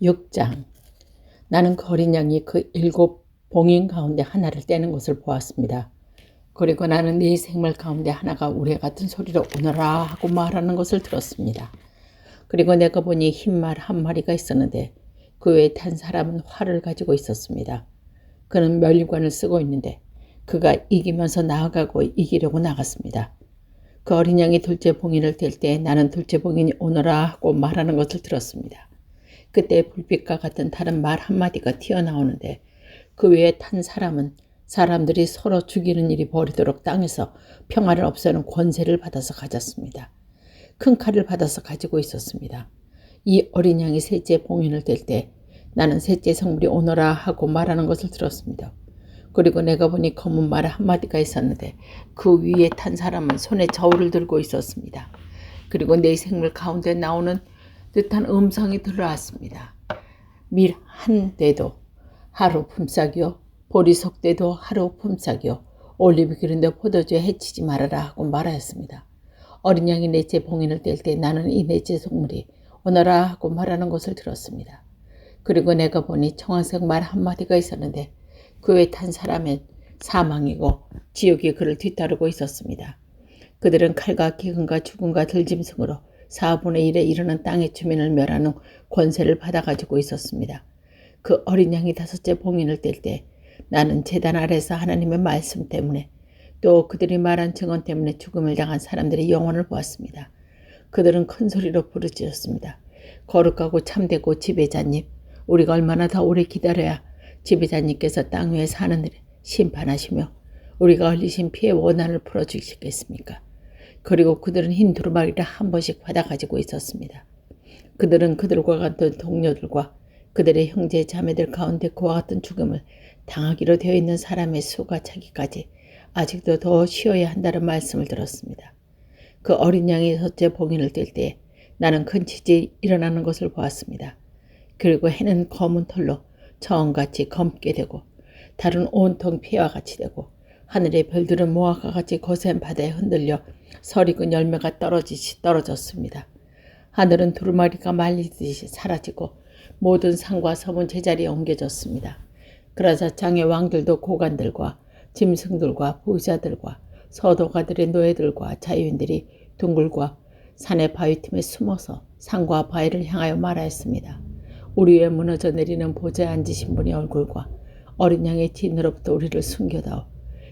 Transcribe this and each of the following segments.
6장. 나는 그 어린 양이 그 7 봉인 가운데 하나를 떼는 것을 보았습니다. 그리고 나는 네 생물 가운데 하나가 우레 같은 소리로 오너라 하고 말하는 것을 들었습니다. 그리고 내가 보니 흰 말 한 마리가 있었는데 그 외에 탄 사람은 활을 가지고 있었습니다. 그는 면류관을 쓰고 있는데 그가 이기면서 나아가고 이기려고 나갔습니다. 그 어린 양이 둘째 봉인을 뗄 때 나는 둘째 봉인이 오너라 하고 말하는 것을 들었습니다. 그때 불빛과 같은 다른 말 한마디가 튀어나오는데 그 외에 탄 사람은 사람들이 서로 죽이는 일이 벌이도록 땅에서 평화를 없애는 권세를 받아서 가졌습니다. 큰 칼을 받아서 가지고 있었습니다. 이 어린 양이 셋째 봉인을 뗄 때 나는 셋째 성물이 오너라 하고 말하는 것을 들었습니다. 그리고 내가 보니 검은 말 한마디가 있었는데 그 위에 탄 사람은 손에 저울을 들고 있었습니다. 그리고 네 생물 가운데 나오는 듯한 음성이 들어왔습니다. 밀 한 대도 하루 품삯이요, 보리석 대도 하루 품삯이요, 올리브 기름도 포도주에 해치지 말아라 하고 말하였습니다. 어린 양이 넷째 봉인을 뗄 때 나는 이 넷째 성물이 오너라 하고 말하는 것을 들었습니다. 그리고 내가 보니 청황색 말 한마디가 있었는데 그 외에 탄 사람은 사망이고 지옥이 그를 뒤따르고 있었습니다. 그들은 칼과 기근과 죽음과 들짐승으로 4분의 1에 이르는 땅의 주민을 멸하는 권세를 받아가지고 있었습니다. 그 어린 양이 다섯째 봉인을 뗄 때 나는 제단 아래서 하나님의 말씀 때문에 또 그들이 말한 증언 때문에 죽음을 당한 사람들의 영혼을 보았습니다. 그들은 큰 소리로 부르짖었습니다. 거룩하고 참되고 지배자님, 우리가 얼마나 더 오래 기다려야 지배자님께서 땅 위에 사는 일을 심판하시며 우리가 흘리신 피의 원한을 풀어주시겠습니까? 그리고 그들은 흰 두루마리를 한 번씩 받아가지고 있었습니다. 그들은 그들과 같은 동료들과 그들의 형제 자매들 가운데 그와 같은 죽음을 당하기로 되어 있는 사람의 수가 차기까지 아직도 더 쉬어야 한다는 말씀을 들었습니다. 그 어린 양이 첫째 봉인을 뗄 때 나는 큰 지진이 일어나는 것을 보았습니다. 그리고 해는 검은 털로 저음같이 검게 되고 달은 온통 피와 같이 되고 하늘의 별들은 모아과 같이 거센 바다에 흔들려 설익은 열매가 떨어졌습니다. 하늘은 두루마리가 말리듯이 사라지고 모든 산과 섬은 제자리에 옮겨졌습니다. 그러자 장의 왕들도 고관들과 짐승들과 부자들과 서도가들의 노예들과 자유인들이 둥글과 산의 바위 틈에 숨어서 산과 바위를 향하여 말하였습니다. 우리 위에 무너져 내리는 보좌에 앉으신 분의 얼굴과 어린 양의 진노로부터 우리를 숨겨다오.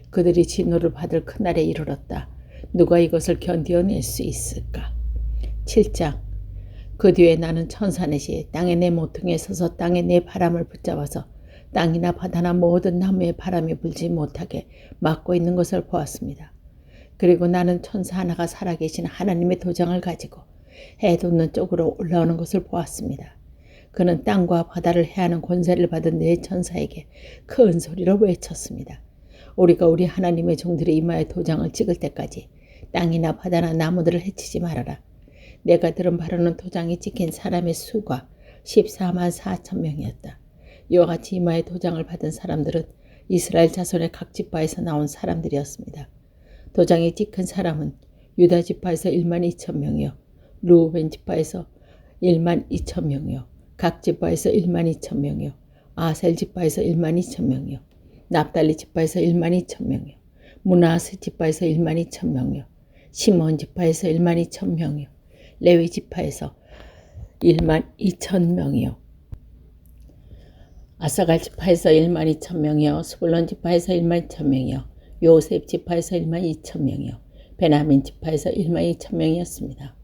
그들이 진노를 받을 그날에 이르렀다. 누가 이것을 견디어낼 수 있을까? 7장. 그 뒤에 나는 천사넷이 땅의 네 모퉁이에 서서 땅의 네 바람을 붙잡아서 땅이나 바다나 모든 나무에 바람이 불지 못하게 막고 있는 것을 보았습니다. 그리고 나는 천사 하나가 살아계신 하나님의 도장을 가지고 해 돋는 쪽으로 올라오는 것을 보았습니다. 그는 땅과 바다를 해하는 권세를 받은 네 천사에게 큰 소리로 외쳤습니다. 우리가 우리 하나님의 종들의 이마에 도장을 찍을 때까지 땅이나 바다나 나무들을 해치지 말아라. 내가 들은 바로는 도장이 찍힌 사람의 수가 14만 4천 명이었다. 이와 같이 이마에 도장을 받은 사람들은 이스라엘 자손의 각 지파에서 나온 사람들이었습니다. 도장이 찍힌 사람은 유다 지파에서 1만 2천 명이요, 르우벤 지파에서 1만 2천 명이요, 각 지파에서 1만 2천 명이요, 아셀 지파에서 1만 2천 명이요, 납달리 지파에서 1만 2천 명이요, 므낫세 지파에서 1만 2천 명이요, 시몬 지파에서 1만 2천 명이요, 레위 지파에서 1만 2천 명이요, 아사갈 지파에서 1만 2천 명이요, 스불론 지파에서 1만 2천 명이요, 요셉 지파에서 1만 2천 명이요, 베냐민 지파에서 1만 2천 명이었습니다.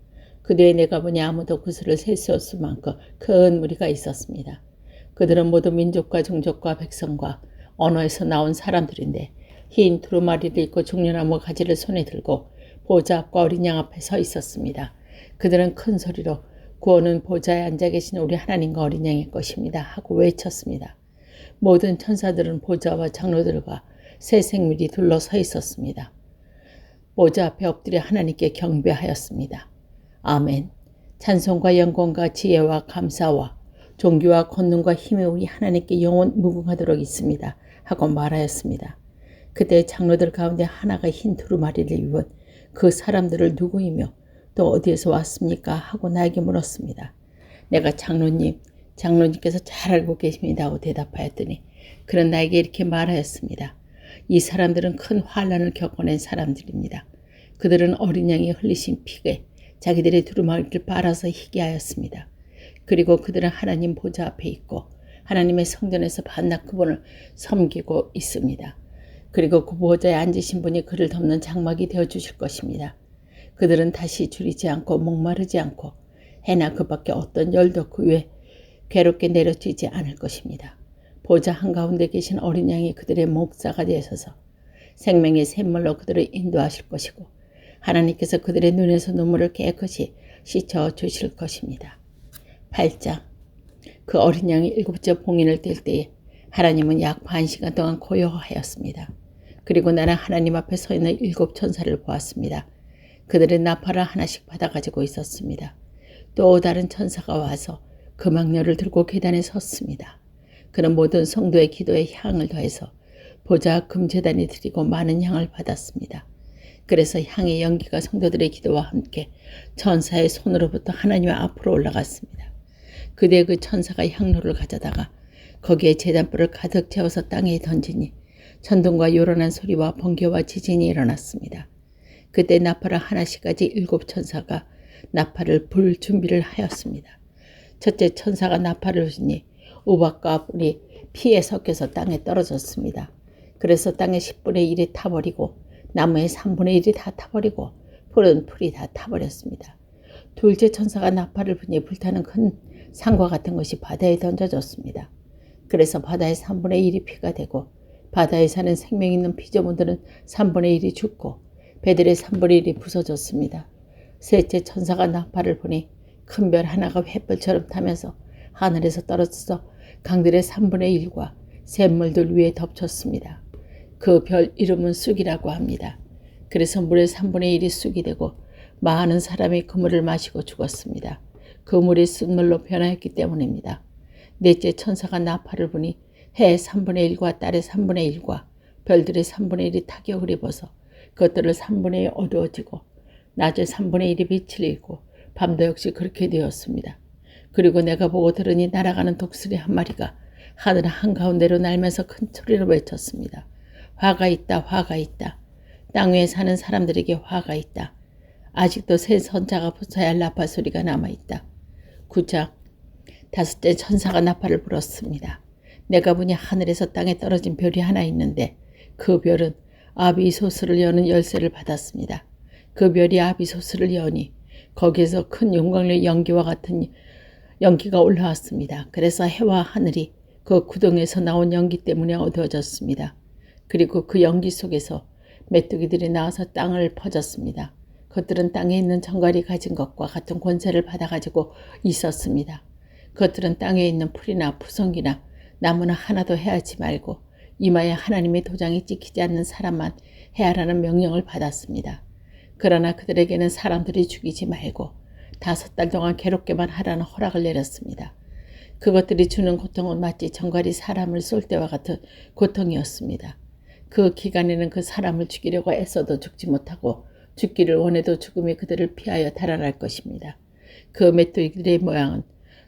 그 뒤에 내가 보니 아무도 그 수를 셀 수 없을 만큼 큰 무리가 있었습니다. 그들은 모두 민족과 종족과 백성과 언어에서 나온 사람들인데 흰 두루마리를 입고 종려나무 가지를 손에 들고 보좌 앞과 어린 양 앞에 서 있었습니다. 그들은 큰 소리로 구원은 보좌에 앉아 계신 우리 하나님과 어린 양의 것입니다 하고 외쳤습니다. 모든 천사들은 보좌와 장로들과 새 생물이 둘러서 있었습니다. 보좌 앞에 엎드려 하나님께 경배하였습니다. 아멘. 찬송과 영광과 지혜와 감사와 존귀와 권능과 힘이 우리 하나님께 영원 무궁하도록 있습니다 하고 말하였습니다. 그때 장로들 가운데 하나가 흰 두루마리를 입은 그 사람들을 누구이며 또 어디에서 왔습니까 하고 나에게 물었습니다. 내가 장로님, 장로님께서 잘 알고 계십니다 하고 대답하였더니 그는 나에게 이렇게 말하였습니다. 이 사람들은 큰 환난을 겪어낸 사람들입니다. 그들은 어린 양이 흘리신 피에 자기들의 두루마기를 빨아서 희게 하였습니다. 그리고 그들은 하나님 보좌 앞에 있고 하나님의 성전에서 반낮 그분을 섬기고 있습니다. 그리고 그 보좌에 앉으신 분이 그를 덮는 장막이 되어주실 것입니다. 그들은 다시 줄이지 않고 목마르지 않고 해나 그 밖에 어떤 열도 그 위에 괴롭게 내려지지 않을 것입니다. 보좌 한가운데 계신 어린 양이 그들의 목자가 되셔서 생명의 샘물로 그들을 인도하실 것이고 하나님께서 그들의 눈에서 눈물을 깨끗이 씻어 주실 것입니다. 8장. 그 어린 양이 7째 봉인을 뗄 때에 하나님은 약 반 시간 동안 고요하였습니다. 그리고 나는 하나님 앞에 서 있는 7 천사를 보았습니다. 그들은 나팔을 하나씩 받아가지고 있었습니다. 또 다른 천사가 와서 금황열을 들고 계단에 섰습니다. 그는 모든 성도의 기도에 향을 더해서 보좌 금제단이 드리고 많은 향을 받았습니다. 그래서 향의 연기가 성도들의 기도와 함께 천사의 손으로부터 하나님 앞으로 올라갔습니다. 그때 그 천사가 향로를 가져다가 거기에 제단불을 가득 채워서 땅에 던지니 천둥과 요란한 소리와 번개와 지진이 일어났습니다. 그때 나팔을 하나씩 가지 7 천사가 나팔을 불 준비를 하였습니다. 첫째 천사가 나팔을 부시니 우박과 뿔이 피에 섞여서 땅에 떨어졌습니다. 그래서 땅의 10분의 1이 타버리고 나무의 3분의 1이 다 타버리고 푸른 풀이 다 타버렸습니다. 둘째 천사가 나팔을 부니 불타는 큰 산과 같은 것이 바다에 던져졌습니다. 그래서 바다의 3분의 1이 피가 되고 바다에 사는 생명 있는 피조물들은 3분의 1이 죽고 배들의 3분의 1이 부서졌습니다. 셋째 천사가 나팔을 부니 큰 별 하나가 횃불처럼 타면서 하늘에서 떨어져서 강들의 3분의 1과 샘물들 위에 덮쳤습니다. 그 별 이름은 쑥이라고 합니다. 그래서 물의 3분의 1이 쑥이 되고 많은 사람이 그 물을 마시고 죽었습니다. 그 물이 쑥물로 변하였기 때문입니다. 넷째 천사가 나팔을 부니 해의 3분의 1과 달의 3분의 1과 별들의 3분의 1이 타격을 입어서 그것들을 3분의 1 어두워지고 낮에 3분의 1이 빛을 잃고 밤도 역시 그렇게 되었습니다. 그리고 내가 보고 들으니 날아가는 독수리 한 마리가 하늘 한가운데로 날면서 큰 소리로 외쳤습니다. 화가 있다, 화가 있다. 땅 위에 사는 사람들에게 화가 있다. 아직도 새 선자가 부숴야 할 나팔 소리가 남아있다. 9장. 다섯째 천사가 나팔을 불었습니다. 내가 보니 하늘에서 땅에 떨어진 별이 하나 있는데 그 별은 아비소스를 여는 열쇠를 받았습니다. 그 별이 아비소스를 여니 거기에서 큰 용광로 연기와 같은 연기가 올라왔습니다. 그래서 해와 하늘이 그 구덩이에서 나온 연기 때문에 어두워졌습니다. 그리고 그 연기 속에서 메뚜기들이 나와서 땅을 퍼졌습니다. 그것들은 땅에 있는 정갈이 가진 것과 같은 권세를 받아가지고 있었습니다. 그것들은 땅에 있는 풀이나 푸성기나 나무나 하나도 해하지 말고 이마에 하나님의 도장이 찍히지 않는 사람만 해하라는 명령을 받았습니다. 그러나 그들에게는 사람들이 죽이지 말고 5달 동안 괴롭게만 하라는 허락을 내렸습니다. 그것들이 주는 고통은 마치 정갈이 사람을 쏠 때와 같은 고통이었습니다. 그 기간에는 그 사람을 죽이려고 애써도 죽지 못하고 죽기를 원해도 죽음이 그들을 피하여 달아날 것입니다. 그 메뚜기들의 모양은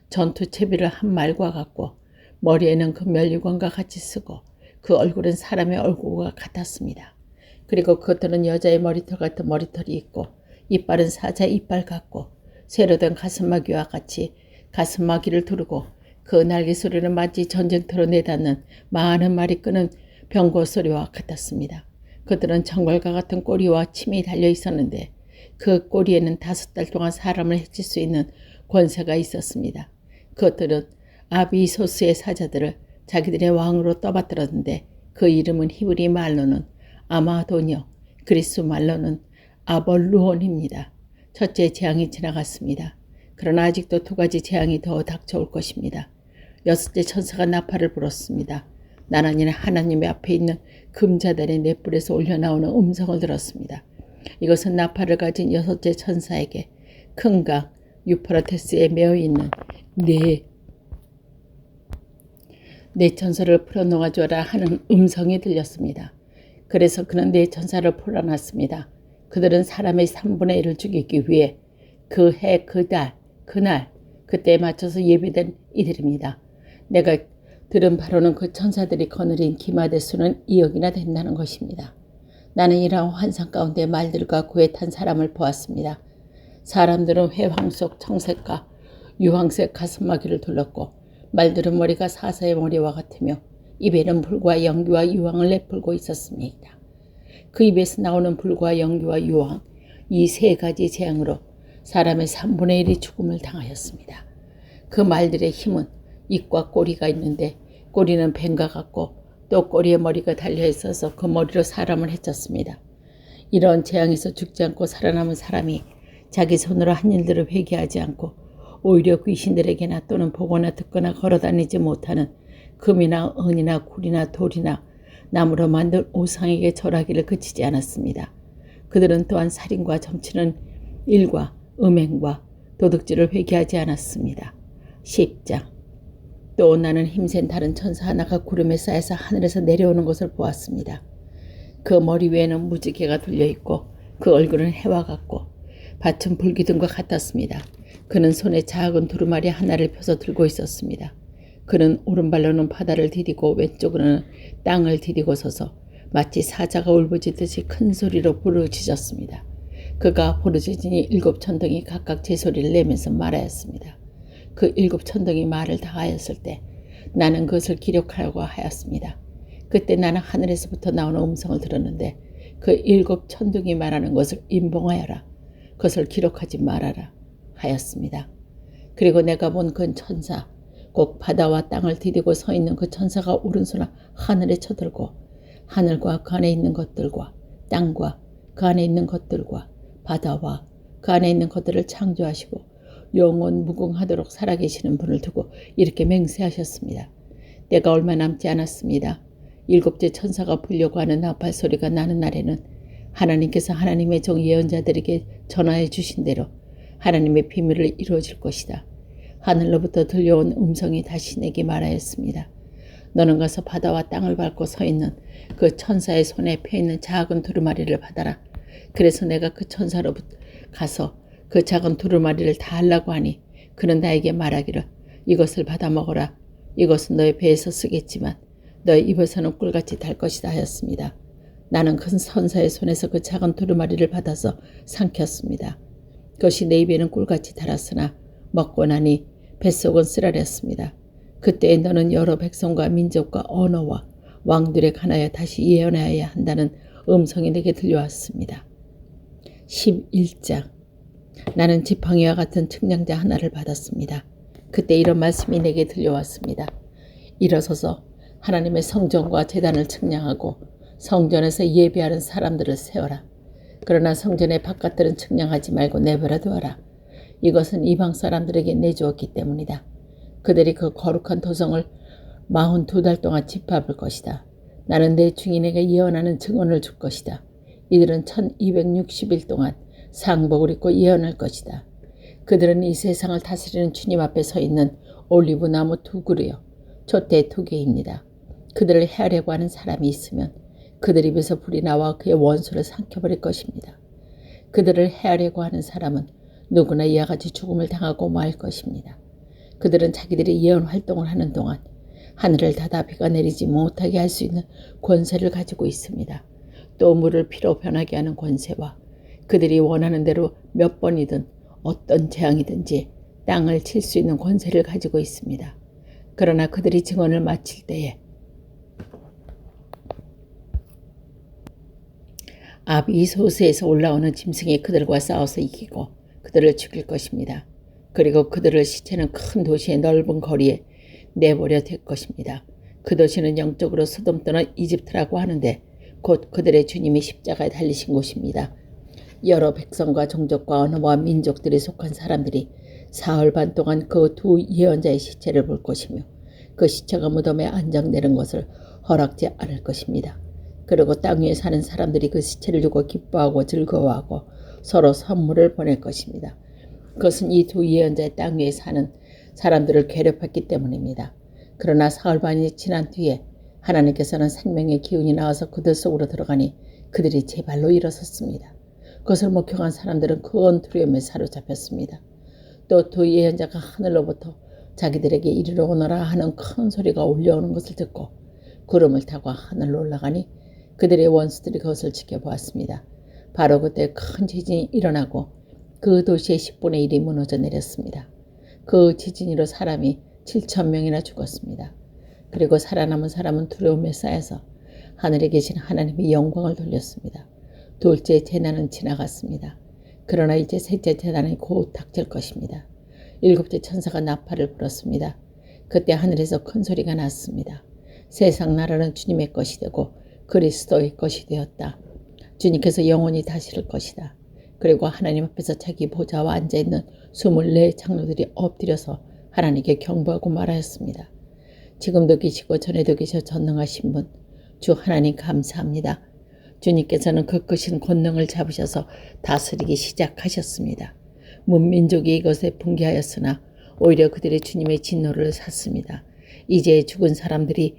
전투 채비를 한 말과 같고 머리에는 그 멸류관과 같이 쓰고 그 얼굴은 사람의 얼굴과 같았습니다. 그리고 그것들은 여자의 머리털 같은 머리털이 있고 이빨은 사자의 이빨 같고 새로 된 가슴마귀와 같이 가슴마귀를 두르고 그 날개 소리는 마치 전쟁터로 내닫는 많은 말이 끄는 병거 소리와 같았습니다. 그들은 정갈과 같은 꼬리와 침이 달려 있었는데 그 꼬리에는 5달 동안 사람을 해칠 수 있는 권세가 있었습니다. 그것들은 아비소스의 사자들을 자기들의 왕으로 떠받들었는데 그 이름은 히브리 말로는 아마도니오, 그리스 말로는 아볼루온입니다. 첫째 재앙이 지나갔습니다. 그러나 아직도 2가지 재앙이 더 닥쳐올 것입니다. 6째 천사가 나팔을 불었습니다. 나나니는 하나님의 앞에 있는 금자단의 넷불에서 올려나오는 음성을 들었습니다. 이것은 나팔을 가진 6째 천사에게 큰 강 유프라테스에 메어 있는 네 천사를 풀어놓아줘라 하는 음성이 들렸습니다. 그래서 그는 4 천사를 풀어놨습니다. 그들은 사람의 3분의 1을 죽이기 위해 그 해, 그 달, 그날, 그때에 맞춰서 예배된 이들입니다. 내가 들은 바로는 그 천사들이 거느린 기마대 수는 2억이나 된다는 것입니다. 나는 이러한 환상 가운데 말들과 구에 탄 사람을 보았습니다. 사람들은 회황 속 청색과 유황색 가슴마기를 둘렀고 말들은 머리가 사자의 머리와 같으며 입에는 불과 연기와 유황을 내풀고 있었습니다. 그 입에서 나오는 불과 연기와 유황, 이 세 가지 재앙으로 사람의 3분의 1이 죽음을 당하였습니다. 그 말들의 힘은 입과 꼬리가 있는데 꼬리는 뱀과 같고 또 꼬리에 머리가 달려 있어서 그 머리로 사람을 해쳤습니다. 이런 재앙에서 죽지 않고 살아남은 사람이 자기 손으로 한 일들을 회개하지 않고 오히려 귀신들에게나 또는 보거나 듣거나 걸어다니지 못하는 금이나 은이나 굴이나 돌이나 나무로 만든 우상에게 절하기를 그치지 않았습니다. 그들은 또한 살인과 점치는 일과 음행과 도둑질을 회개하지 않았습니다. 10장. 또 나는 힘센 다른 천사 하나가 구름에 쌓여서 하늘에서 내려오는 것을 보았습니다. 그 머리 위에는 무지개가 둘려있고 그 얼굴은 해와 같고 밭은 불기둥과 같았습니다. 그는 손에 작은 두루마리 하나를 펴서 들고 있었습니다. 그는 오른발로는 바다를 디디고 왼쪽으로는 땅을 디디고 서서 마치 사자가 울부짖듯이 큰 소리로 부르짖었습니다. 그가 부르짖으니 7 천둥이 각각 제 소리를 내면서 말하였습니다. 그 7 천둥이 말을 다 하였을 때 나는 그것을 기록하라고 하였습니다. 그때 나는 하늘에서부터 나오는 음성을 들었는데 그 7 천둥이 말하는 것을 임봉하여라. 그것을 기록하지 말아라 하였습니다. 그리고 내가 본 그 천사, 곧 바다와 땅을 디디고 서 있는 그 천사가 오른손을 하늘에 쳐들고 하늘과 그 안에 있는 것들과 땅과 그 안에 있는 것들과 바다와 그 안에 있는 것들을 창조하시고 영원 무궁하도록 살아계시는 분을 두고 이렇게 맹세하셨습니다. 때가 얼마 남지 않았습니다. 7째 천사가 불려고 하는 나팔 소리가 나는 날에는 하나님께서 하나님의 종 예언자들에게 전하여 주신 대로 하나님의 비밀을 이루어질 것이다. 하늘로부터 들려온 음성이 다시 내게 말하였습니다. 너는 가서 바다와 땅을 밟고 서 있는 그 천사의 손에 펴있는 작은 두루마리를 받아라. 그래서 내가 그 천사로부터 가서 그 작은 두루마리를 다 하려고 하니 그는 나에게 말하기를 이것을 받아 먹어라. 이것은 너의 배에서 쓰겠지만 너의 입에서는 꿀같이 달 것이다 하였습니다. 나는 큰 천사의 손에서 그 작은 두루마리를 받아서 삼켰습니다. 그것이 내 입에는 꿀같이 달았으나 먹고 나니 뱃속은 쓰라렸습니다. 그때에 너는 여러 백성과 민족과 언어와 왕들에 관하여 다시 예언하여야 한다는 음성이 내게 들려왔습니다. 11장. 나는 지팡이와 같은 측량자 하나를 받았습니다. 그때 이런 말씀이 내게 들려왔습니다. 일어서서 하나님의 성전과 제단을 측량하고 성전에서 예배하는 사람들을 세워라. 그러나 성전의 바깥들은 측량하지 말고 내버려 두어라. 이것은 이방 사람들에게 내주었기 때문이다. 그들이 그 거룩한 도성을 42달 동안 짓밟을 것이다. 나는 내 증인에게 예언하는 증언을 줄 것이다. 이들은 1260일 동안 상복을 입고 예언할 것이다. 그들은 이 세상을 다스리는 주님 앞에 서 있는 올리브 나무 2그루요 촛대 2개입니다. 그들을 해하려고 하는 사람이 있으면 그들 입에서 불이 나와 그의 원수를 삼켜버릴 것입니다. 그들을 해하려고 하는 사람은 누구나 이와 같이 죽음을 당하고 말 것입니다. 그들은 자기들이 예언 활동을 하는 동안 하늘을 닫아 비가 내리지 못하게 할 수 있는 권세를 가지고 있습니다. 또 물을 피로 변하게 하는 권세와 그들이 원하는 대로 몇 번이든 어떤 재앙이든지 땅을 칠 수 있는 권세를 가지고 있습니다. 그러나 그들이 증언을 마칠 때에 아비소스에서 올라오는 짐승이 그들과 싸워서 이기고 그들을 죽일 것입니다. 그리고 그들을 시체는 큰 도시의 넓은 거리에 내버려 될 것입니다. 그 도시는 영적으로 소돔 또는 이집트라고 하는데 곧 그들의 주님이 십자가에 달리신 곳입니다. 여러 백성과 종족과 언어와 민족들이 속한 사람들이 사흘 반 동안 그 2 예언자의 시체를 볼 것이며 그 시체가 무덤에 안장되는 것을 허락지 않을 것입니다. 그리고 땅 위에 사는 사람들이 그 시체를 두고 기뻐하고 즐거워하고 서로 선물을 보낼 것입니다. 그것은 이 2 예언자의 땅 위에 사는 사람들을 괴롭혔기 때문입니다. 그러나 사흘 반이 지난 뒤에 하나님께서는 생명의 기운이 나와서 그들 속으로 들어가니 그들이 제 발로 일어섰습니다. 그것을 목격한 사람들은 큰 두려움에 사로잡혔습니다. 또 두 예언자가 하늘로부터 자기들에게 이르러 오너라 하는 큰 소리가 울려오는 것을 듣고 구름을 타고 하늘로 올라가니 그들의 원수들이 그것을 지켜보았습니다. 바로 그때 큰 지진이 일어나고 그 도시의 10분의 1이 무너져 내렸습니다. 그 지진으로 사람이 7,000명이나 죽었습니다. 그리고 살아남은 사람은 두려움에 쌓여서 하늘에 계신 하나님의 영광을 돌렸습니다. 둘째 재난은 지나갔습니다. 그러나 이제 셋째 재난이 곧 닥칠 것입니다. 일곱째 천사가 나팔을 불었습니다. 그때 하늘에서 큰 소리가 났습니다. 세상 나라는 주님의 것이 되고 그리스도의 것이 되었다. 주님께서 영원히 다스릴 것이다. 그리고 하나님 앞에서 자기 보좌와 앉아있는 24 장로들이 엎드려서 하나님께 경배하고 말하였습니다. 지금도 계시고 전에도 계셔 전능하신 분, 주 하나님 감사합니다. 주님께서는 그 크신 권능을 잡으셔서 다스리기 시작하셨습니다. 문민족이 이것에 분개하였으나 오히려 그들의 주님의 진노를 샀습니다. 이제 죽은 사람들이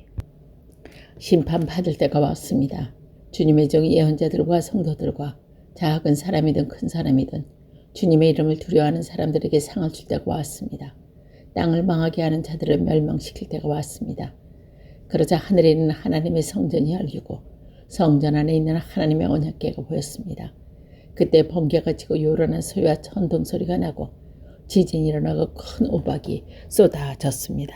심판받을 때가 왔습니다. 주님의 종 예언자들과 성도들과 작은 사람이든 큰 사람이든 주님의 이름을 두려워하는 사람들에게 상을 줄 때가 왔습니다. 땅을 망하게 하는 자들을 멸망시킬 때가 왔습니다. 그러자 하늘에 있는 하나님의 성전이 열리고 성전 안에 있는 하나님의 언약궤가 보였습니다. 그때 번개가 치고 요란한 소리와 천둥 소리가 나고 지진이 일어나고 큰 우박이 쏟아졌습니다.